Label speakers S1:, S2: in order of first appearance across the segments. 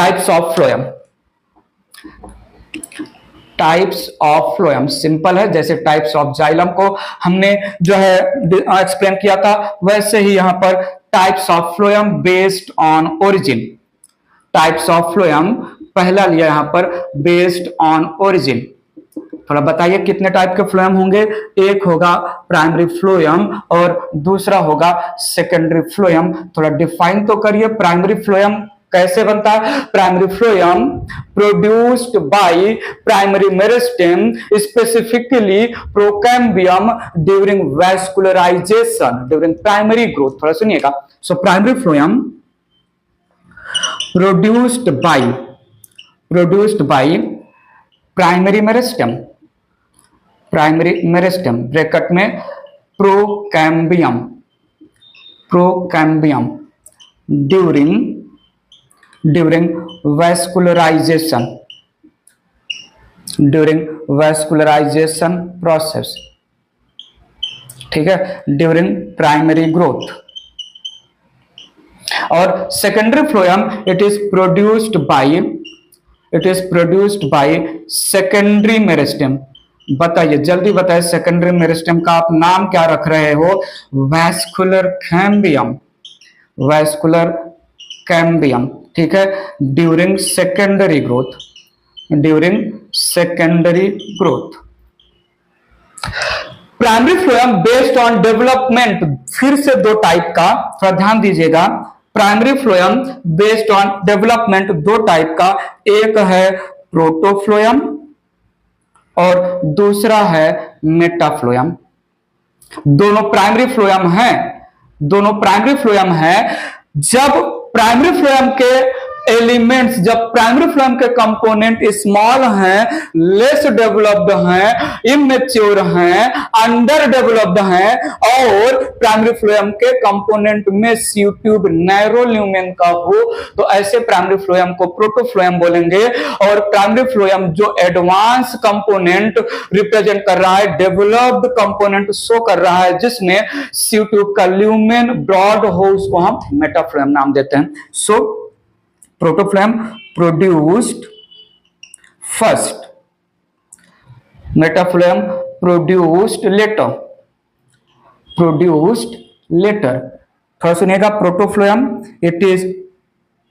S1: Types of phloem. Types of phloem simple है, जैसे types of xylem को हमने जो है एक्सप्लेन किया था, वैसे ही यहां पर types of phloem based on origin. Types of phloem पहला लिया यहां पर बेस्ड ऑन ओरिजिन। थोड़ा बताइए कितने टाइप के फ्लोएम होंगे? एक होगा प्राइमरी फ्लोएम और दूसरा होगा सेकेंडरी फ्लोएम। थोड़ा डिफाइन तो करिए, प्राइमरी फ्लोएम कैसे बनता है? Primary phloem produced by primary meristem specifically procambium during vascularization during primary growth. थोड़ा सुनिएगा। So primary phloem produced by primary meristem bracket में प्रोकैम्बियम ड्यूरिंग वैस्कुलराइजेशन प्रोसेस, ठीक है, ड्यूरिंग प्राइमरी ग्रोथ। और secondary phloem it is produced by secondary meristem. बताइए, जल्दी बताइए, secondary meristem का आप नाम क्या रख रहे हो? वैस्कुलर कैम्बियम, ठीक है, during secondary growth. Primary phloem based on development, फिर से दो टाइप का, थोड़ा ध्यान दीजिएगा। Primary phloem based on development दो टाइप का, एक है प्रोटोफ्लोएम और दूसरा है मेटाफ्लोएम। दोनों प्राइमरी फ्लोएम है। जब प्राइमरी फ्लोएम के एलिमेंट्स, जब प्राइमरी फ्लोएम के कंपोनेंट स्मॉल हैं, लेस डेवलप्ड हैं, इमेच्योर हैं, अंडर डेवलप्ड हैं, और प्राइमरी फ्लोएम के कंपोनेंट में सी ट्यूब नैरो ल्यूमेन का हो, तो ऐसे प्राइमरी फ्लोएम को प्रोटोफ्लोएम बोलेंगे। और प्राइमरी फ्लोएम जो एडवांस कंपोनेंट रिप्रेजेंट कर रहा है, डेवलप्ड कंपोनेंट शो कर रहा है, जिसमें सी ट्यूब का ल्यूमेन ब्रॉड हो, उसको हम मेटाफ्लोएम नाम देते हैं। So protophloem produced first, metaphloem produced later. थोड़ा सुनिएगा। Protophloem it is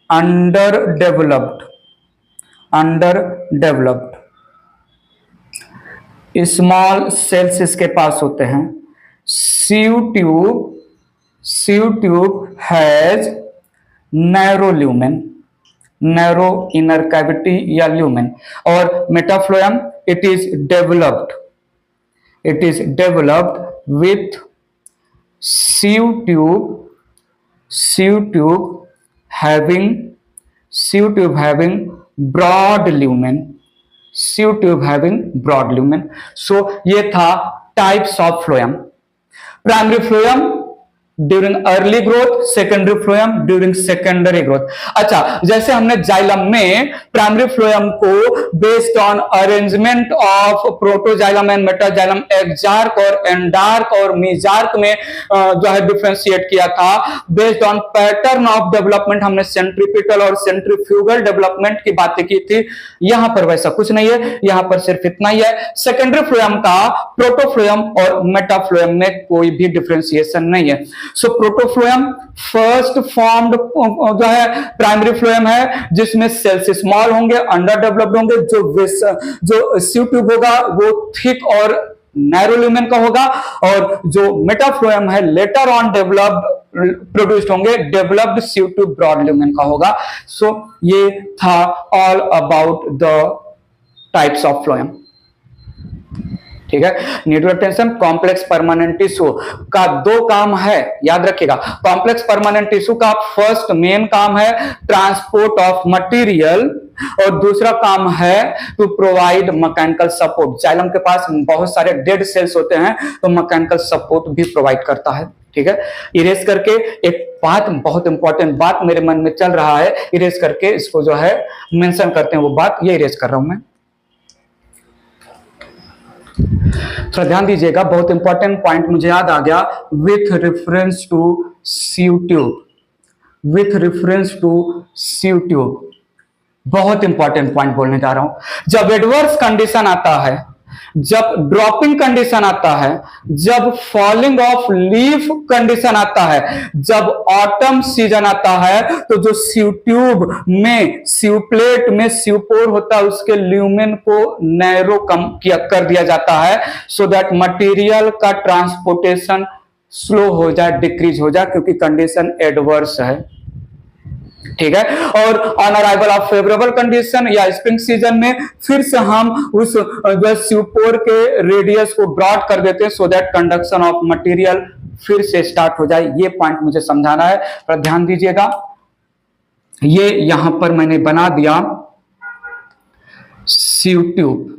S1: under developed, small cells इसके पास होते हैं। Sieve tube has narrow inner cavity or lumen. और metaphloem it is developed with sieve tube having broad lumen. So ये था types of phloem. Primary phloem during early growth, secondary phloem during secondary growth. अच्छा, जैसे हमने xylem में primary phloem को based on arrangement of protoxylem and metaxylem, exarch और endarch और मीजार्क में जो है डिफरेंशिएट किया था। Based on pattern of development हमने सेंट्रीपिटल और सेंट्रीफ्यूगल डेवलपमेंट की बातें की थी। यहां पर वैसा कुछ नहीं है, यहां पर सिर्फ इतना ही है। सेकेंडरी फ्लोएम का प्रोटोफ्लोएम और मेटाफ्लोएम में कोई भी डिफरेंशिएशन नहीं है। सो प्रोटोफ्लोएम फर्स्ट फॉर्म्ड जो है प्राइमरी फ्लोएम है, जिसमें सेल्स स्मॉल होंगे, अंडर डेवलप्ड होंगे। जो सीव ट्यूब होगा वो थिक और नैरो ल्यूमेन का होगा, और जो मेटाफ्लोएम है लेटर ऑन डेवलप्ड प्रोड्यूस्ड होंगे, developed sieve tube broad lumen का होगा। सो ये था all about the types of phloem. ठीक है, neutral tension. Complex permanent tissue का दो काम है, याद रखिएगा। कॉम्प्लेक्स परमानेंट टिश्यू का फर्स्ट मेन काम है ट्रांसपोर्ट ऑफ मटेरियल, और दूसरा काम है to provide mechanical support. Xylem के पास बहुत सारे डेड सेल्स होते हैं, तो मैकेनिकल सपोर्ट भी प्रोवाइड करता है। ठीक है, इरेज करके एक बात, बहुत इंपॉर्टेंट बात मेरे मन में चल रहा है, इरेज करके इसको जो है मेंशन करते हैं, वो बात ये इरेज कर रहा हूं मैं। थोड़ा ध्यान दीजिएगा, बहुत इंपॉर्टेंट पॉइंट मुझे याद आ गया। With reference to sieve tube, बहुत इंपॉर्टेंट पॉइंट बोलने जा रहा हूं। जब एडवर्स कंडीशन आता है, जब ड्रॉपिंग कंडीशन आता है, जब फॉलिंग ऑफ लीफ कंडीशन आता है, जब ऑटम सीजन आता है, तो जो सीव ट्यूब में, सीव प्लेट में सीवपोर होता है, उसके ल्यूमेन को नैरो कम किया कर दिया जाता है, सो दैट मटेरियल का ट्रांसपोर्टेशन स्लो हो जाए, डिक्रीज हो जाए, क्योंकि कंडीशन एडवर्स है। ठीक है। और on arrival of favourable condition या स्प्रिंग सीजन में फिर से हम उस सीवपोर के रेडियस को ब्रॉड कर देते हैं, so that conduction of material फिर से स्टार्ट हो जाए। ये पॉइंट मुझे समझाना है, पर ध्यान दीजिएगा। ये यहां पर मैंने बना दिया सीव ट्यूब।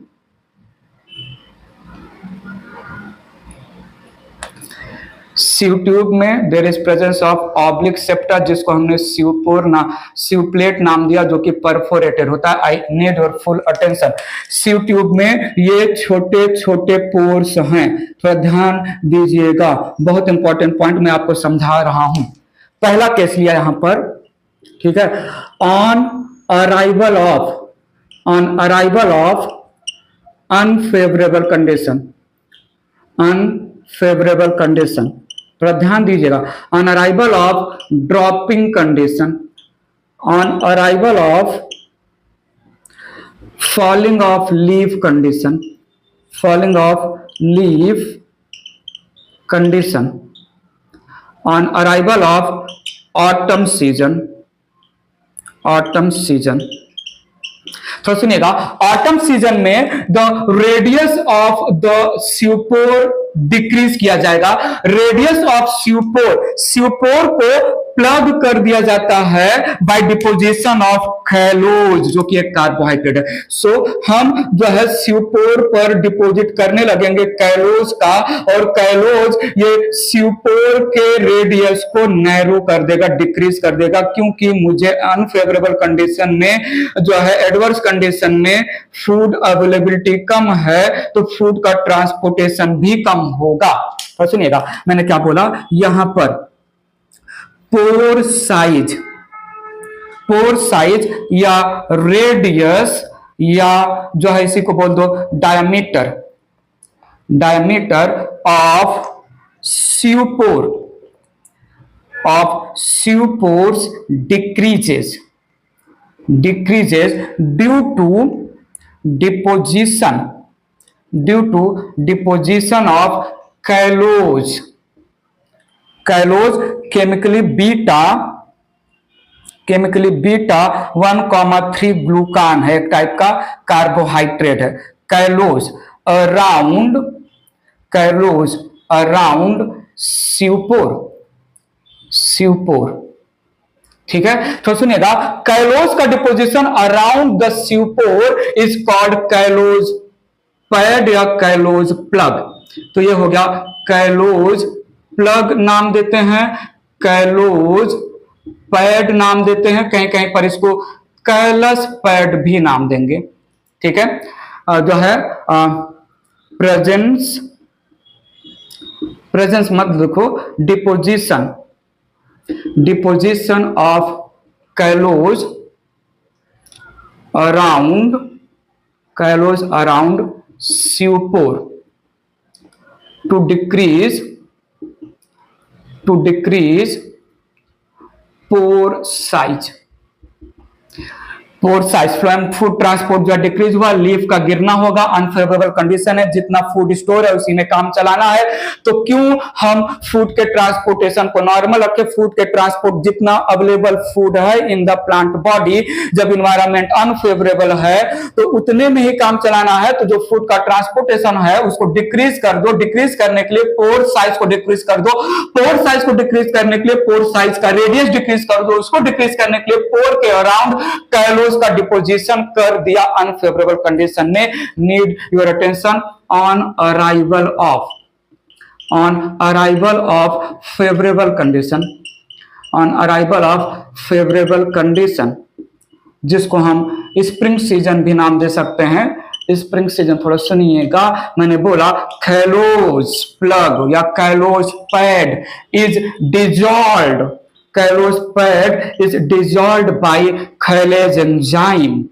S1: सीव ट्यूब में there is presence of oblique septa, जिसको हमने सीव प्लेट नाम दिया, जो कि परफोरेटेड होता है। I need your full attention. सीव tube में ये छोटे छोटे पोर्स हैं, थोड़ा ध्यान दीजिएगा, बहुत इंपॉर्टेंट पॉइंट मैं आपको समझा रहा हूं। पहला केस लिया यहां पर, ठीक है। On arrival of unfavourable condition, थोड़ा ध्यान दीजिएगा। On arrival of dropping condition, on arrival of falling of leaf condition, on arrival of autumn season. तो सुनिएगा, ऑटम सीजन में the radius of the sieve pore decrease किया जाएगा। रेडियस ऑफ सीवपोर को plug कर दिया जाता है बाय डिपोजिशन ऑफ कैलोज, जो कि एक कार्बोहाइड्रेट है। सो हम जो है सीवपोर पर डिपोजिट करने लगेंगे कैलोज का, और कैलोज ये सीवपोर के रेडियस को नैरो कर देगा, डिक्रीज कर देगा, क्योंकि मुझे अनफेवरेबल कंडीशन में जो है, एडवर्स कंडीशन में फूड अवेलेबिलिटी कम है, तो फूड का ट्रांसपोर्टेशन भी कम होगा। तो सुनिएगा, मैंने क्या बोला यहां पर, पोर साइज या रेडियस, या जो है इसी को बोल दो diameter of sieve pores decreases due to deposition of callose chemically beta 1,3 glucan है, एक टाइप का कार्बोहाइड्रेट है। कैलोज अराउंड सीवपोर, ठीक है। तो सुनिएगा, कैलोज का deposition around the sieve pore is called callose pad या कैलोज प्लग। तो ये हो गया कैलोज प्लग नाम देते हैं, कैलोज पैड नाम देते हैं, कहीं कहीं पर इसको कैलस पैड भी नाम देंगे, ठीक है। जो है प्रेजेंस मत लिखो, deposition of callose around sieve pore to decrease pore size। Phloem food transport जो डिक्रीज हुआ, लीफ का गिरना होगा, अनफेवरेबल कंडीशन है, जितना फूड स्टोर है उसी में काम चलाना है। तो क्यों हम फूड के ट्रांसपोर्टेशन को नॉर्मल रखें? फूड के ट्रांसपोर्ट जितना अवेलेबल फूड है इन द प्लांट बॉडी, जब इन्वायरमेंट अनफेवरेबल है तो उतने में ही काम चलाना है। तो जो फूड का ट्रांसपोर्टेशन है उसको डिक्रीज कर दो। डिक्रीज करने के लिए पोर साइज को डिक्रीज कर दो। पोर साइज को डिक्रीज करने के लिए पोर साइज का रेडियस डिक्रीज कर दो। उसको डिक्रीज करने के लिए पोर के अराउंड कैलोज का डिपोजिशन कर दिया अनफेवरेबल कंडीशन में। Need your attention on arrival of favourable condition, जिसको हम स्प्रिंग सीजन भी नाम दे सकते हैं। स्प्रिंग सीजन थोड़ा सुनिएगा, मैंने बोला कैलोज प्लग या callose pad is dissolved callose fat is dissolved by callase enzyme,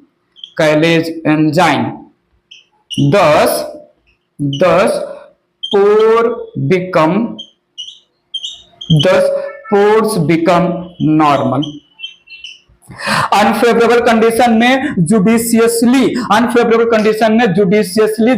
S1: callase enzyme. thus pore become thus pores become normal। Unfavourable condition में जुडिशियसली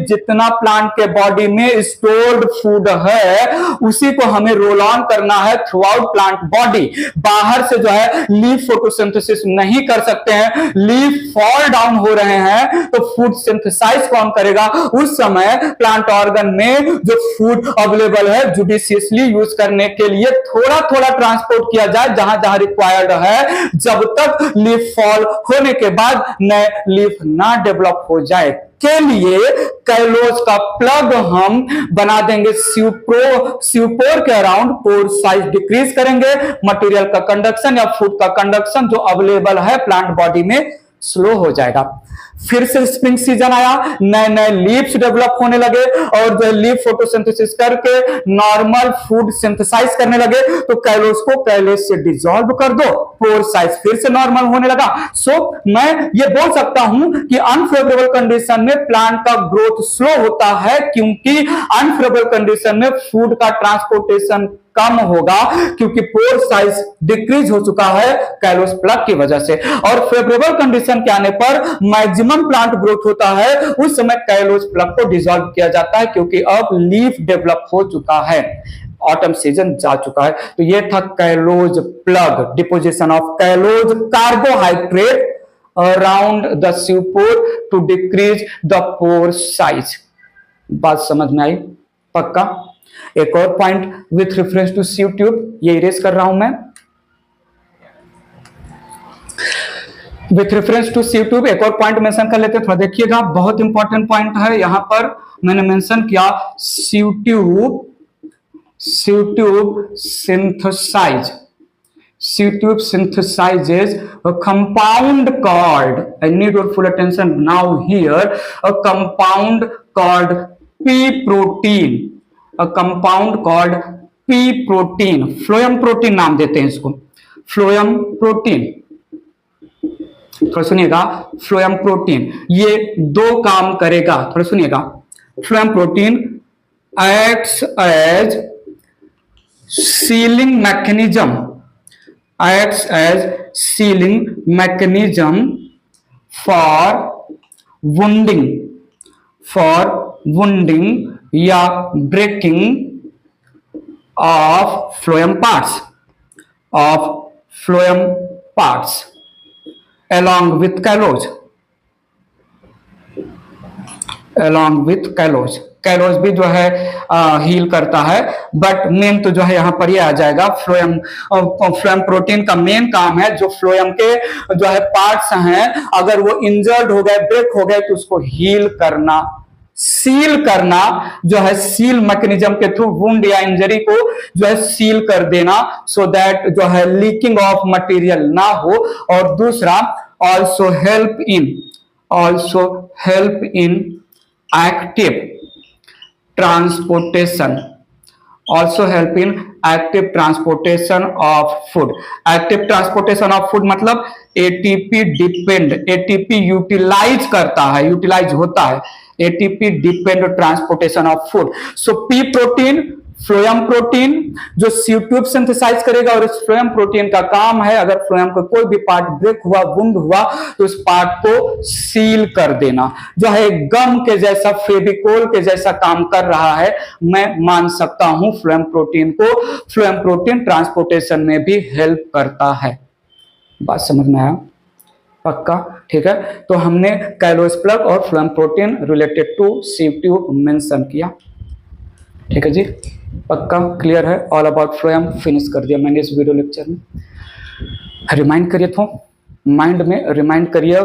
S1: जितना प्लांट के बॉडी में स्टोर्ड फूड है उसी को हमें रोल ऑन करना है थ्रू आउट प्लांट बॉडी। बाहर से जो है लीफ फोटोसिंथेसिस नहीं कर सकते हैं, लीफ फॉल डाउन हो रहे हैं तो फूड सिंथेसाइज कौन करेगा? उस समय प्लांट ऑर्गन में जो फूड अवेलेबल है जुडिशियसली यूज करने के लिए थोड़ा थोड़ा ट्रांसपोर्ट किया जाए जहां जहां रिक्वायर्ड है, जब तक लीफ फॉल होने के बाद नए लीफ ना डेवलप हो जाए के लिए कैलोज का प्लग हम बना देंगे स्यूपोर के अराउंड। पोर साइज डिक्रीज करेंगे, मटेरियल का कंडक्शन या फूड का कंडक्शन जो अवेलेबल है प्लांट बॉडी में स्लो हो जाएगा। फिर से स्प्रिंग सीजन आया, नए नए लीव्स डेवलप होने लगे और जो लीफ फोटोसिंथेसिस करके नॉर्मल फूड सिंथेसाइज करने लगे तो कैलोज को कैलेज से डिसॉल्व कर दो, पोर साइज फिर से नॉर्मल होने लगा। सो मैं ये बोल सकता हूं कि अनफेवरेबल कंडीशन में प्लांट का ग्रोथ स्लो होता है क्योंकि अनफेवरेबल कंडीशन में फूड का ट्रांसपोर्टेशन कम होगा क्योंकि पोर साइज डिक्रीज हो चुका है कैलोज प्लग की वजह से। और फेवरेबल कंडीशन के आने पर मैक्सिमम प्लांट ग्रोथ होता है, उस समय कैलोज प्लग को डिसॉल्व किया जाता है क्योंकि अब लीफ डेवलप हो चुका है, ऑटम सीजन जा चुका है। तो ये था callose plug, deposition of callose carbohydrate around the sieve pore to decrease the pore size. बात समझ में आई? पक्का? एक और point with reference to sieve tube, ये इरेज कर रहा हूं मैं। With reference to sieve tube एक और पॉइंट मेंशन कर लेते हैं, थोड़ा देखिएगा, बहुत इंपॉर्टेंट पॉइंट है। यहां पर मैंने मेंशन किया sieve tube synthesize synthesizes a compound called, I need your full attention now here, a compound called P protein, a compound called P protein, phloem protein नाम देते हैं इसको, phloem protein। थोड़ा सुनिएगा, phloem protein ये दो काम करेगा, थोड़ा सुनिएगा। phloem protein acts as sealing mechanism for wounding या breaking of phloem parts along with callose callose भी जो है हील करता है, बट मेन तो जो है यहाँ पर ये आ जाएगा फ्लोएम प्रोटीन का मेन काम है जो फ्लोएम के जो है पार्ट्स हैं अगर वो इंजर्ड हो गए, ब्रेक हो गए तो उसको हील करना, सील करना, जो है सील मैकेनिज्म के थ्रू वुंड या इंजरी को जो है सील कर देना सो दैट जो है लीकिंग ऑफ मटेरियल ना हो। और दूसरा also help in active transportation of food. Active transportation of food मतलब एटीपी यूटिलाइज होता है ATP depend transportation of food. So P protein phloem protein जो ट्यूब सिंथेसाइज करेगा और इस फ्लोएम प्रोटीन का काम है अगर फ्लोएम का कोई भी पार्ट ब्रेक हुआ, वुंड हुआ तो उस पार्ट को सील कर देना, जो है गम के जैसा, फेविकोल के जैसा काम कर रहा है। मैं मान सकता हूं फ्लोएम प्रोटीन को, फ्लोएम प्रोटीन ट्रांसपोर्टेशन में भी हेल्प करता है। बात समझ में आया? पक्का? ठीक है, तो हमने कैलोज प्लग और phloem protein related to sieve tube mention किया। ठीक है जी, पक्का क्लियर है? ऑल अबाउट फ्लोएम फिनिश कर दिया मैंने इस वीडियो लेक्चर में। रिमाइंड करिए, तो माइंड में रिमाइंड करिए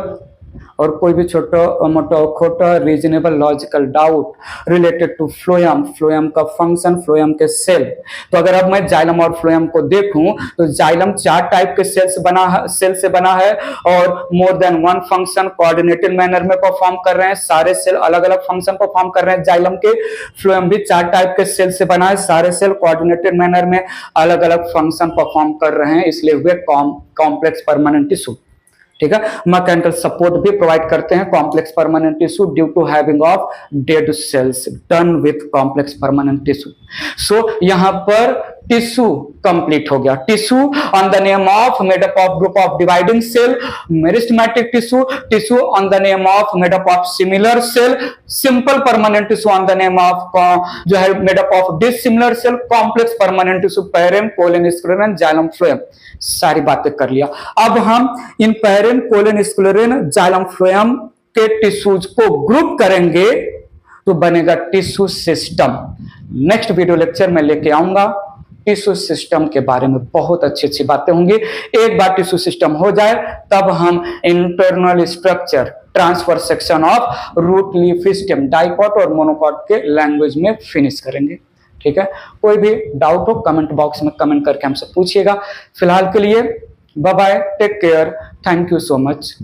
S1: और कोई भी छोटा मोटा खोटा reasonable logical doubt related to phloem, phloem का फंक्शन, फ्लोएम के सेल। तो अगर अब मैं जाइलम और फ्लोएम को देखूं तो जाइलम 4 टाइप के सेल से बना है और more than one function coordinated manner में परफॉर्म कर रहे हैं, सारे सेल अलग अलग फंक्शन परफॉर्म कर रहे हैं जाइलम के। फ्लोएम भी 4 टाइप के सेल से बना है, सारे सेल कोऑर्डिनेटेड मैनर में अलग अलग फंक्शन परफॉर्म कर रहे हैं, इसलिए वे कॉम्प्लेक्स परमानेंट टिश्यू। ठीक है, मैकेनिकल सपोर्ट भी प्रोवाइड करते हैं complex permanent tissue due to having of dead cells done with complex permanent tissue. So यहां पर टिश्यू कंप्लीट हो गया। Tissue on the name of made up of group of dividing cell, meristematic tissue, tissue on the name of made up of similar cell, simple permanent tissue on the name of जो है made up of dissimilar cell, complex permanent tissue पैरेम, कोलन, स्क्लेरन, xylem, phloem. सारी बातें कर लिया। अब हम इन पैरेम, कोलन, स्क्लेरन, जाइलम, फ्लोएम के टिश्यूज को ग्रुप करेंगे तो बनेगा tissue system. Next video lecture में लेके आऊंगा, टिश्यू सिस्टम के बारे में बहुत अच्छी अच्छी बातें होंगी। एक बार टिश्यू सिस्टम हो जाए तब हम internal structure, transfer section of root, leaf, stem, dicot और मोनोकॉट के लैंग्वेज में फिनिश करेंगे। ठीक है, कोई भी डाउट हो कमेंट बॉक्स में कमेंट करके हमसे पूछिएगा। फिलहाल के लिए bye bye, take care, thank you so much.